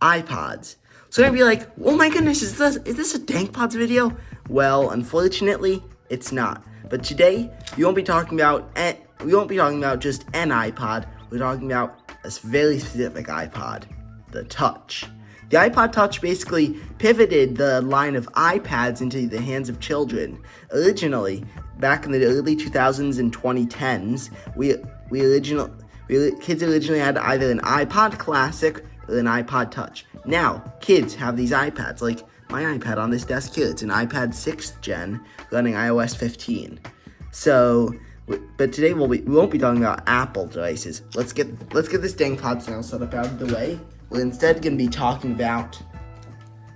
iPods. So you're gonna be like, oh my goodness, is this a DankPods video? Well, unfortunately, it's not. But today, we won't be talking about just an iPod. We're talking about a very specific iPod, the Touch. The iPod Touch basically pivoted the line of iPads into the hands of children. Originally, back in the early 2000s and 2010s, kids originally had either an iPod Classic or an iPod Touch. Now, kids have these iPads, like my iPad on this desk here. It's an iPad 6th gen running iOS 15. So, but today we won't be talking about Apple devices. Let's get this DankPods now set up out of the way. We're instead going to be talking about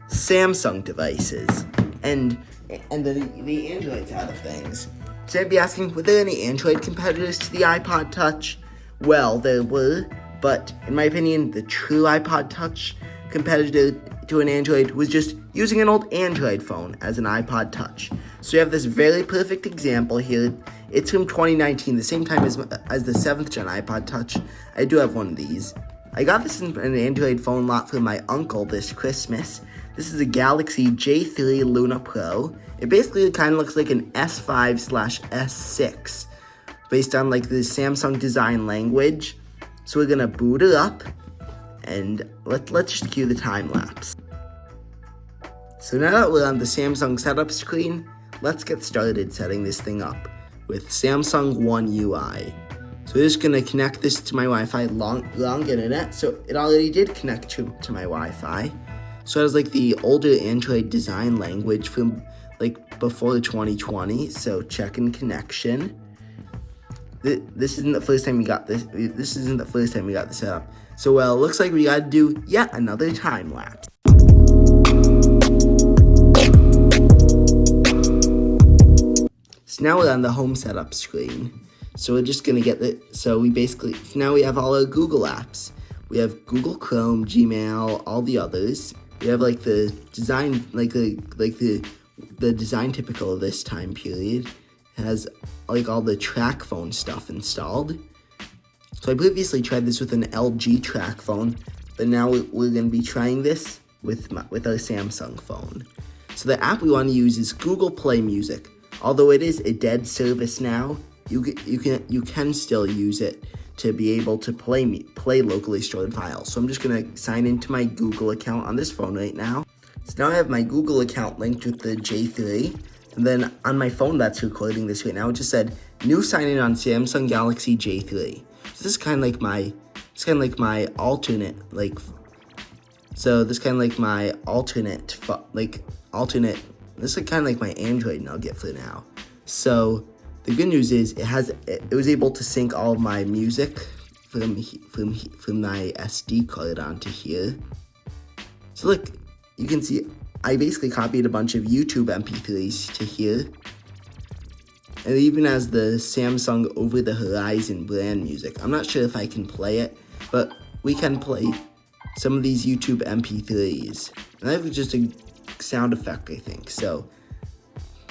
Samsung devices and the Android side of things. So I'd be asking, were there any Android competitors to the iPod Touch? Well, there were, but in my opinion, the true iPod Touch competitor to an Android was just using an old Android phone as an iPod Touch. So we have this very perfect example here. It's from 2019, the same time as the 7th gen iPod Touch. I do have one of these. I got this in an Android phone lot from my uncle this Christmas. This is a Galaxy J3 Luna Pro. It basically kind of looks like an S5/S6 based on like the Samsung design language. So we're gonna boot it up and let's just cue the time lapse. So now that we're on the Samsung setup screen, let's get started setting this thing up with Samsung One UI. So we're just gonna connect this to my Wi-Fi long internet. So it already did connect to my Wi-Fi. So it has like the older Android design language from like before 2020. So checking connection. This isn't the first time we got this. This isn't the first time we got this set up. So well, it looks like we gotta do yet another time lapse. So now we're on the home setup screen. So we're just gonna now we have all our Google apps. We have Google Chrome, Gmail, all the others. We have like the design, the design typical of this time period. It has like all the track phone stuff installed. So I previously tried this with an LG track phone, but now we're gonna be trying this with our Samsung phone. So the app we want to use is Google Play Music. Although it is a dead service now, you can still use it to be able to play locally stored files. So I'm just gonna sign into my Google account on this phone right now. So now I have my Google account linked with the J3, and then on my phone that's recording this right now, it just said new sign in on Samsung Galaxy J3. So this is kind of like my alternate This is kind of like my Android nugget for now. So the good news is it was able to sync all of my music from my SD card onto here. So look, you can see I basically copied a bunch of YouTube MP3s to here. And it even has the Samsung Over the Horizon brand music. I'm not sure if I can play it, but we can play some of these YouTube MP3s. And I have just a sound effect, I think. So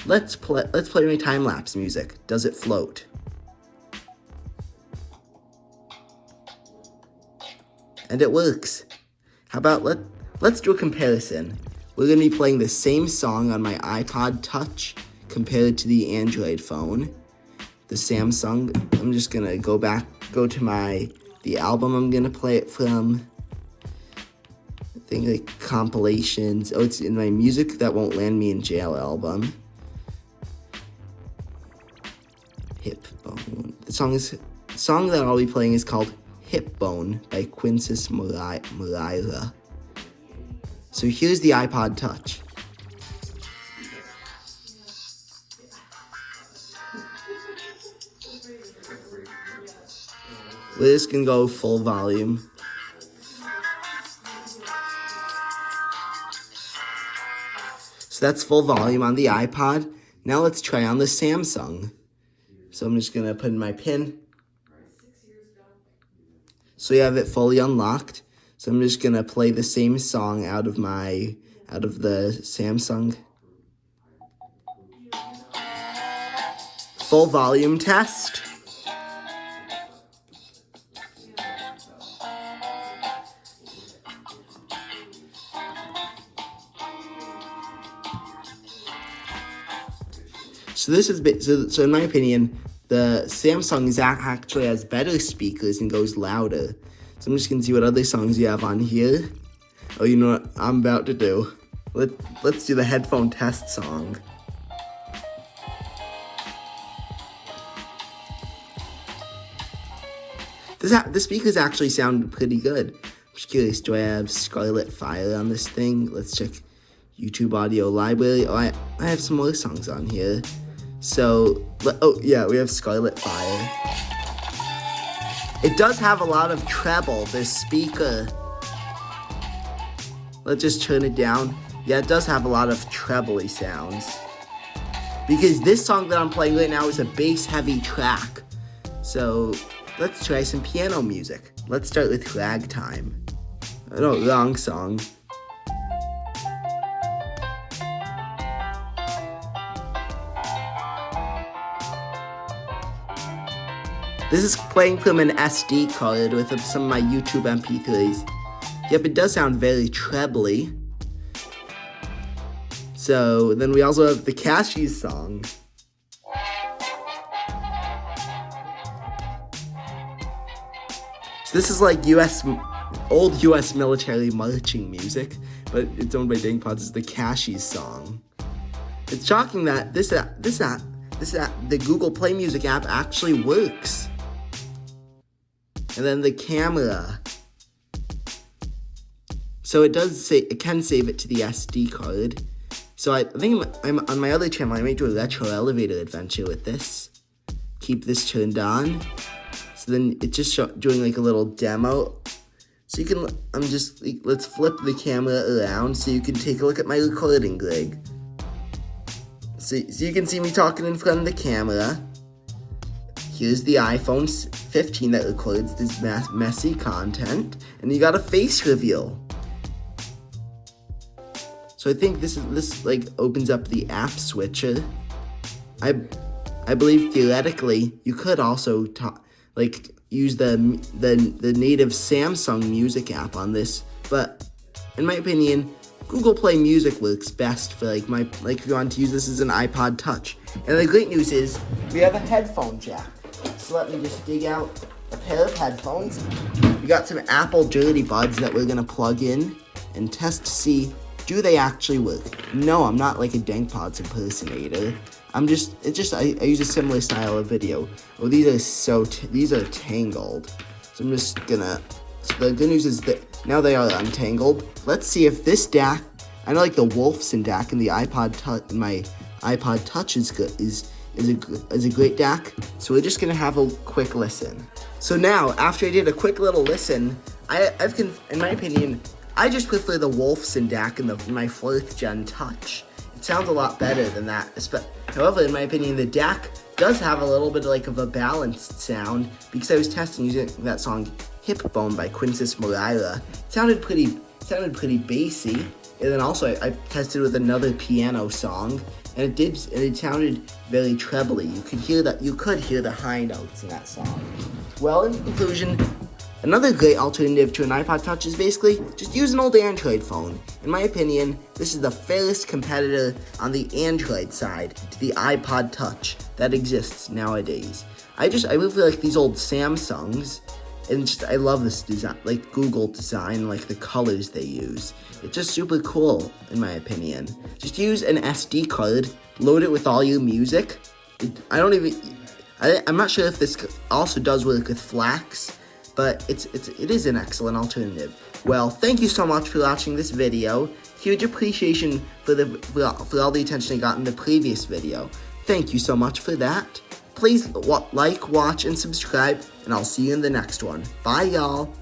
let's play my time lapse music. Does it float? And it works. How about let's do a comparison. We're gonna be playing the same song on my iPod Touch compared to the Android phone. The Samsung. I'm just gonna go to the album I'm gonna play it from. I think like compilations. Oh, it's in my Music That Won't Land Me in Jail album. Hip Bone. The song that I'll be playing is called Hip Bone by Quintus Moreira. So here's the iPod Touch. We're just gonna go full volume. So that's full volume on the iPod. Now let's try on the Samsung. So I'm just gonna put in my PIN. So we have it fully unlocked. So I'm just gonna play the same song out of the Samsung. Full volume test. So this is so in my opinion, the Samsung actually has better speakers and goes louder. So I'm just gonna see what other songs you have on here. Oh, you know what I'm about to do? Let's do the headphone test song. The speakers actually sound pretty good. I'm just curious, do I have Scarlet Fire on this thing? Let's check YouTube audio library. Oh, I have some more songs on here. So, oh yeah, we have Scarlet Fire. It does have a lot of treble, this speaker. Let's just turn it down. Yeah, it does have a lot of trebly sounds. Because this song that I'm playing right now is a bass-heavy track. So, let's try some piano music. Let's start with Ragtime. No, wrong song. This is playing from an SD card with some of my YouTube MP3s. Yep, it does sound very trebly. So, then we also have the Cashews song. So this is like old US military marching music, but it's owned by Dingpods. It's the Cashews song. It's shocking that the Google Play Music app actually works. And then the camera. So it can save it to the SD card. So I think I'm on my other channel, I might do a retro elevator adventure with this. Keep this turned on. So then it's just doing like a little demo. So you can, let's flip the camera around so you can take a look at my recording rig. So you can see me talking in front of the camera. Here's the iPhone 15 that records this messy content. And you got a face reveal. So I think this like opens up the app switcher. I believe theoretically you could also use the native Samsung Music app on this, but in my opinion, Google Play Music works best for if you want to use this as an iPod Touch. And the great news is we have a headphone jack. So let me just dig out a pair of headphones. We got some Apple Dirty Buds that we're gonna plug in and test to see, do they actually work? No, I'm not like a Dankpods impersonator. I use a similar style of video. Oh, these are tangled. So I'm just gonna, so the good news is that now they are untangled. Let's see if this DAC, I know like the Wolfson DAC and the iPod Touch, my iPod Touch is good, is a great DAC. So we're just gonna have a quick listen. So now, after I did a quick little listen, in my opinion, I just prefer the Wolfson DAC in my 4th gen Touch. It sounds a lot better than that. However, in my opinion, the DAC does have a little bit of a balanced sound because I was testing using that song Hip Bone by Quintus Moraira. It sounded pretty bassy. And then also I tested with another piano song, and it sounded very trebly. You could hear the high notes in that song. Well, in conclusion, another great alternative to an iPod Touch is basically just use an old Android phone. In my opinion, this is the fairest competitor on the Android side to the iPod Touch that exists nowadays. I really feel like these old Samsungs, and I love this design, like Google design, like the colors they use. It's just super cool, in my opinion. Just use an SD card, load it with all your music. I'm not sure if this also does work with Flax, but it is an excellent alternative. Well, thank you so much for watching this video. Huge appreciation for all the attention I got in the previous video. Thank you so much for that. Please like, watch, and subscribe, and I'll see you in the next one. Bye, y'all.